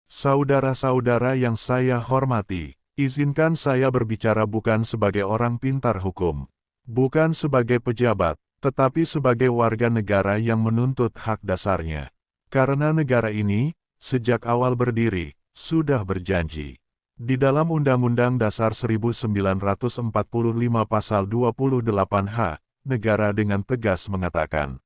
Saudara-saudara yang saya hormati, izinkan saya berbicara bukan sebagai orang pintar hukum, bukan sebagai pejabat, tetapi sebagai warga negara yang menuntut hak dasarnya. Karena negara ini, sejak awal berdiri, sudah berjanji. Di dalam Undang-Undang Dasar 1945 Pasal 28H, negara dengan tegas mengatakan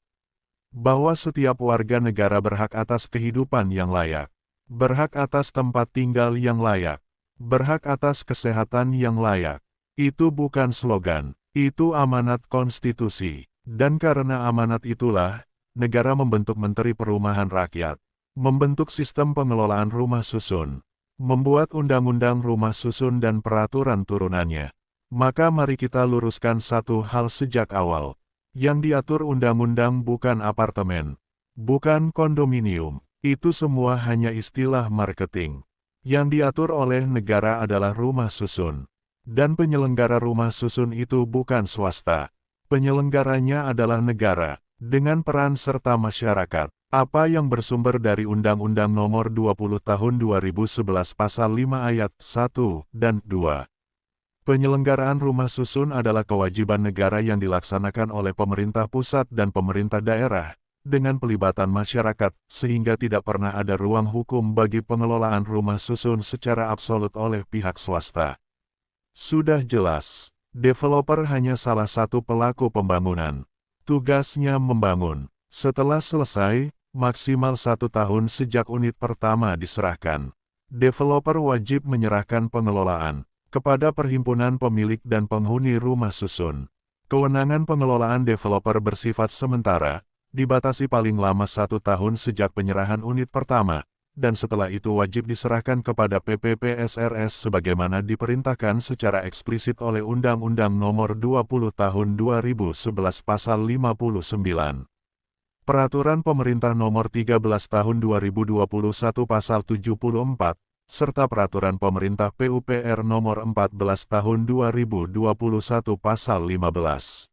bahwa setiap warga negara berhak atas kehidupan yang layak, berhak atas tempat tinggal yang layak, berhak atas kesehatan yang layak. Itu bukan slogan, itu amanat konstitusi. Dan karena amanat itulah, negara membentuk Menteri Perumahan Rakyat, membentuk sistem pengelolaan rumah susun, membuat undang-undang rumah susun dan peraturan turunannya. Maka mari kita luruskan satu hal sejak awal. Yang diatur undang-undang bukan apartemen, bukan kondominium. Itu semua hanya istilah marketing. Yang diatur oleh negara adalah rumah susun. Dan penyelenggara rumah susun itu bukan swasta. Penyelenggaranya adalah negara, dengan peran serta masyarakat. Apa yang bersumber dari Undang-Undang Nomor 20 Tahun 2011 Pasal 5 Ayat 1 dan 2. Penyelenggaraan rumah susun adalah kewajiban negara yang dilaksanakan oleh pemerintah pusat dan pemerintah daerah, dengan pelibatan masyarakat, sehingga tidak pernah ada ruang hukum bagi pengelolaan rumah susun secara absolut oleh pihak swasta. Sudah jelas, developer hanya salah satu pelaku pembangunan. Tugasnya membangun. Setelah selesai, maksimal 1 tahun sejak unit pertama diserahkan, developer wajib menyerahkan pengelolaan kepada perhimpunan pemilik dan penghuni rumah susun. Kewenangan pengelolaan developer bersifat sementara, dibatasi paling lama 1 tahun sejak penyerahan unit pertama, dan setelah itu wajib diserahkan kepada PPPSRS sebagaimana diperintahkan secara eksplisit oleh Undang-Undang Nomor 20 Tahun 2011 Pasal 59. Peraturan Pemerintah Nomor 13 Tahun 2021 Pasal 74, serta Peraturan Pemerintah PUPR Nomor 14 Tahun 2021 Pasal 15.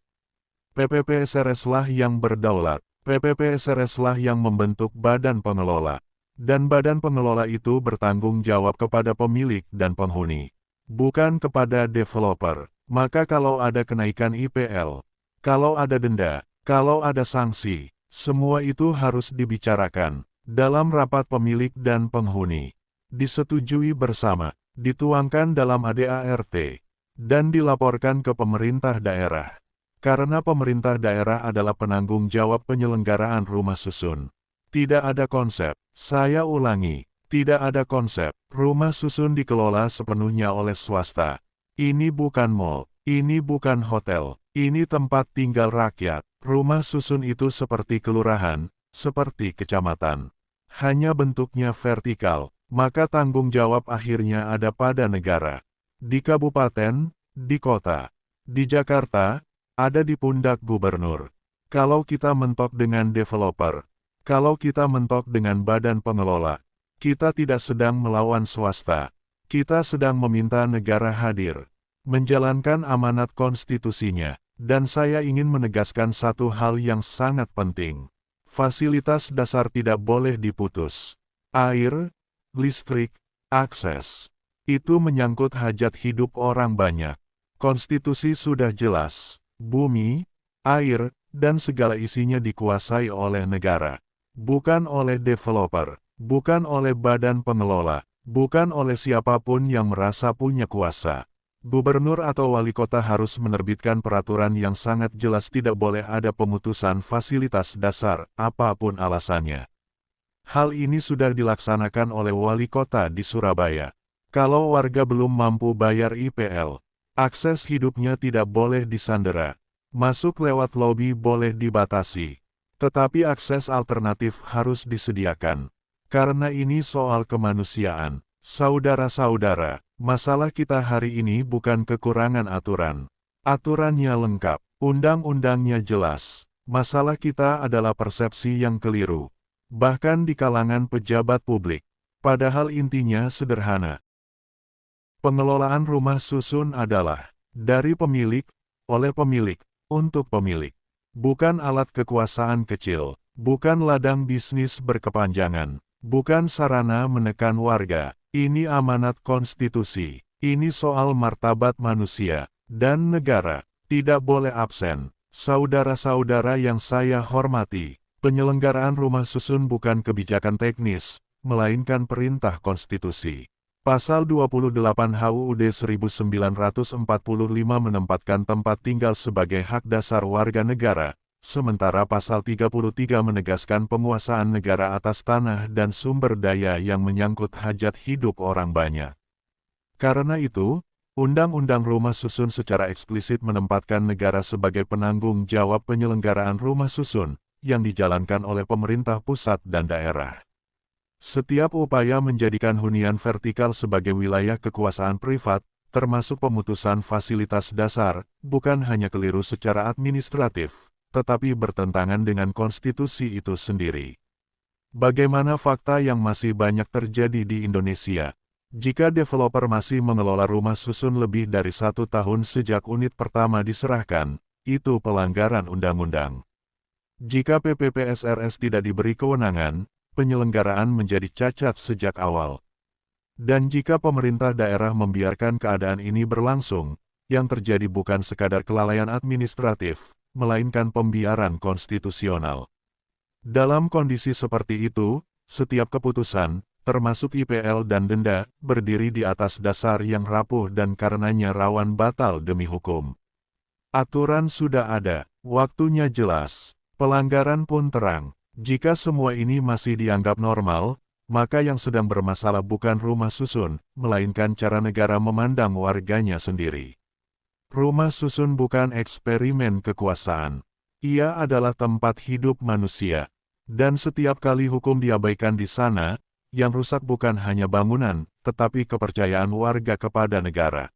PPPSRS lah yang berdaulat. PPPSRS lah yang membentuk badan pengelola. Dan badan pengelola itu bertanggung jawab kepada pemilik dan penghuni, bukan kepada developer. Maka kalau ada kenaikan IPL, kalau ada denda, kalau ada sanksi, semua itu harus dibicarakan dalam rapat pemilik dan penghuni, disetujui bersama, dituangkan dalam ADART, dan dilaporkan ke pemerintah daerah. Karena pemerintah daerah adalah penanggung jawab penyelenggaraan rumah susun. Tidak ada konsep, saya ulangi, tidak ada konsep, rumah susun dikelola sepenuhnya oleh swasta. Ini bukan mall, ini bukan hotel, ini tempat tinggal rakyat. Rumah susun itu seperti kelurahan, seperti kecamatan. Hanya bentuknya vertikal, maka tanggung jawab akhirnya ada pada negara. Di kabupaten, di kota, di Jakarta, ada di pundak gubernur. Kalau kita mentok dengan developer, kalau kita mentok dengan badan pengelola, kita tidak sedang melawan swasta. Kita sedang meminta negara hadir, menjalankan amanat konstitusinya. Dan saya ingin menegaskan satu hal yang sangat penting. Fasilitas dasar tidak boleh diputus. Air, listrik, akses. Itu menyangkut hajat hidup orang banyak. Konstitusi sudah jelas. Bumi, air, dan segala isinya dikuasai oleh negara. Bukan oleh developer, bukan oleh badan pengelola, bukan oleh siapapun yang merasa punya kuasa. Gubernur atau wali kota harus menerbitkan peraturan yang sangat jelas tidak boleh ada pemutusan fasilitas dasar, apapun alasannya. Hal ini sudah dilaksanakan oleh wali kota di Surabaya. Kalau warga belum mampu bayar IPL, akses hidupnya tidak boleh disandera. Masuk lewat lobi boleh dibatasi. Tetapi akses alternatif harus disediakan. Karena ini soal kemanusiaan. Saudara-saudara, masalah kita hari ini bukan kekurangan aturan. Aturannya lengkap, undang-undangnya jelas. Masalah kita adalah persepsi yang keliru. Bahkan di kalangan pejabat publik. Padahal intinya sederhana. Pengelolaan rumah susun adalah dari pemilik, oleh pemilik, untuk pemilik. Bukan alat kekuasaan kecil, bukan ladang bisnis berkepanjangan. Bukan sarana menekan warga. Ini amanat konstitusi. Ini soal martabat manusia dan negara. Tidak boleh absen. Saudara-saudara yang saya hormati, penyelenggaraan rumah susun bukan kebijakan teknis, melainkan perintah konstitusi. Pasal 28 HUUD 1945 menempatkan tempat tinggal sebagai hak dasar warga negara, sementara Pasal 33 menegaskan penguasaan negara atas tanah dan sumber daya yang menyangkut hajat hidup orang banyak. Karena itu, Undang-Undang Rumah Susun secara eksplisit menempatkan negara sebagai penanggung jawab penyelenggaraan rumah susun, yang dijalankan oleh pemerintah pusat dan daerah. Setiap upaya menjadikan hunian vertikal sebagai wilayah kekuasaan privat, termasuk pemutusan fasilitas dasar, bukan hanya keliru secara administratif, tetapi bertentangan dengan konstitusi itu sendiri. Bagaimana fakta yang masih banyak terjadi di Indonesia? Jika developer masih mengelola rumah susun lebih dari 1 tahun sejak unit pertama diserahkan, itu pelanggaran undang-undang. Jika PPPSRS tidak diberi kewenangan, penyelenggaraan menjadi cacat sejak awal. Dan jika pemerintah daerah membiarkan keadaan ini berlangsung, yang terjadi bukan sekadar kelalaian administratif, melainkan pembiaran konstitusional. Dalam kondisi seperti itu, setiap keputusan, termasuk IPL dan denda, berdiri di atas dasar yang rapuh dan karenanya rawan batal demi hukum. Aturan sudah ada, waktunya jelas, pelanggaran pun terang. Jika semua ini masih dianggap normal, maka yang sedang bermasalah bukan rumah susun, melainkan cara negara memandang warganya sendiri. Rumah susun bukan eksperimen kekuasaan. Ia adalah tempat hidup manusia. Dan setiap kali hukum diabaikan di sana, yang rusak bukan hanya bangunan, tetapi kepercayaan warga kepada negara.